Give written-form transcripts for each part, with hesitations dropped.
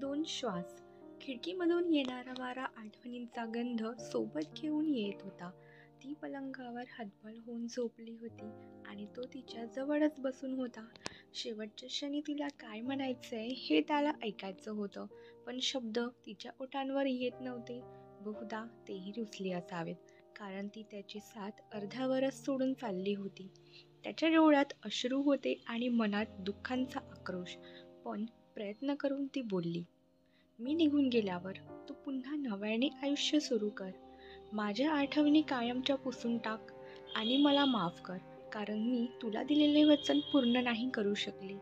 दोन श्वास. खिडकीमधून येणारा वारा आठवणींचा गंध सोबत घेऊन येत होता. ती पलंगावर हतबल होऊन झोपली होती आणि तो तिच्या जवळच बसून होता. शेवटच्या क्षणी तिला काय म्हणायचंय हे त्याला ऐकायचं होतं, पण शब्द तिच्या ओठांवर येत नव्हते. बहुधा तेही रुसले असावेत, कारण ती त्याची साथ अर्ध्यावरच सोडून चालली होती. त्याच्या डोळ्यात अश्रू होते आणि मनात दुःखांचा आक्रोश. पण प्रयत्न करून ती बोलली, मी निघून गेल्यावर तू पुन्हा नव्याने आयुष्य सुरू कर. माझ्या आठवणी कायमच्या पुसून टाक आणि मला माफ कर, कारण मी तुला दिलेले वचन पूर्ण नाही करू शकले.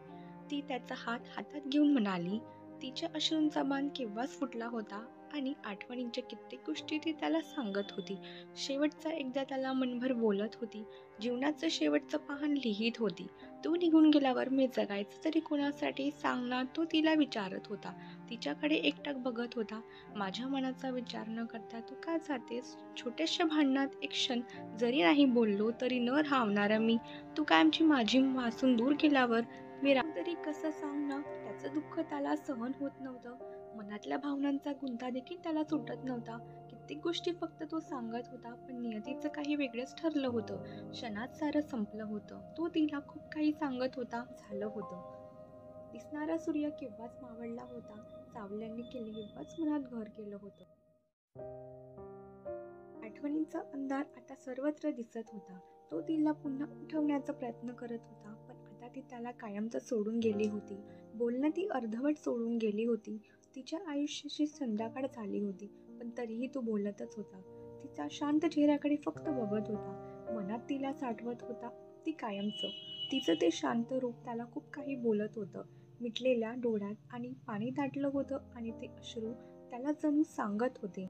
ती त्याचा हात हातात घेऊन म्हणाली. तिच्या अश्रूंचा बांध केव्हाच फुटला होता आणि आठवणींच्या कित्येक गोष्टी ती त्याला सांगत होती. शेवटचा एकदा त्याला मनभर बोलत होती. जीवनाचं शेवटचं पान लिहित होती. तू निघून गेल्यावर मी जगायचं तरी कोणासाठी सांग ना, तो तिला विचारत होता. तिच्याकडे एकटक बघत होता. माझ्या मनाचा विचार न करता तू का जातेस? छोट्याशा भांडणात एक क्षण जरी नाही बोललो तरी न राहणारा मी, तू कायमची माझी वासून दूर गेल्यावर मी राहून तरी कसं सांग ना? त्याचं दुःख त्याला सहन होत नव्हतं. मनातल्या भावनांचा गुंता देखील त्याला सुटत नव्हता. कित्येक गोष्टी फक्त तो सांगत होता, पण नियतीचं काही वेगळंच ठरलं होतं. क्षणात सारं संपलं होतं. तो तिला खूप काही सांगत होता, झालं होतं. दिसणारा सूर्य केव्हाच मावळला होता. सावल्यांनी केव्हाच मनात घर केलं होतं. आठवणींचा अंधार आता सर्वत्र दिसत होता. तो तिला पुन्हा उठवण्याचा प्रयत्न करत होता, पण आता ती त्याला कायमचं सोडून गेली होती. बोलणं ती अर्धवट सोडून गेली होती. तिच्या आयुष्याची संध्याकाळ झाली होती, पण तरीही तो बोलतच होता. तिचा शांत चेहऱ्याकडे फक्त बघत होता. मनात तिला साठवत होता ती कायमचं. तिचं ते शांत रूप त्याला खूप काही बोलत होतं. मिटलेल्या डोळ्यात आणि पाणी दाटलं होतं आणि ते अश्रू त्याला जणू सांगत होते.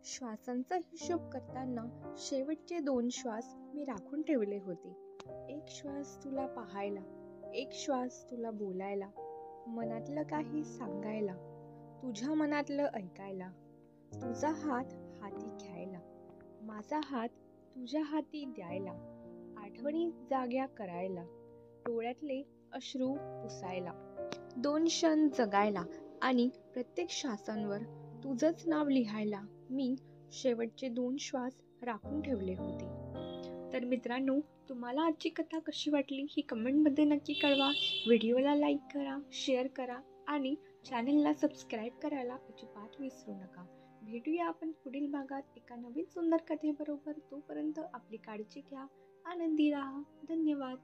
श्वासांचा हिशोब करताना शेवटचे 2 श्वास मी राखून ठेवले होते. एक श्वास तुला पाहायला, एक श्वास तुला बोलायला, मनातलं काही सांगायला, तुझ्या मनातलं ऐकायला, तुझा हात हाती घ्यायला, माझा हात तुझ्या हाती द्यायला, आठवणी जाग्या करायला, डोळ्यातले अश्रू पुसायला, 2 क्षण जगायला आणि प्रत्येक श्वासांवर तुझंच नाव लिहायला मी शेवटचे 2 श्वास राखून ठेवले होते. तर मित्रांनो, तुम्हाला आजची कथा कशी वाटली ही कमेंटमध्ये नक्की कळवा. व्हिडिओला लाईक करा, शेअर करा आणि चॅनलला सबस्क्राईब करायला अजिबात विसरू नका. भेटूया आपण पुढील भागात एका नवीन सुंदर कथेबरोबर. तोपर्यंत आपली काळजी घ्या, आनंदी राहा. धन्यवाद.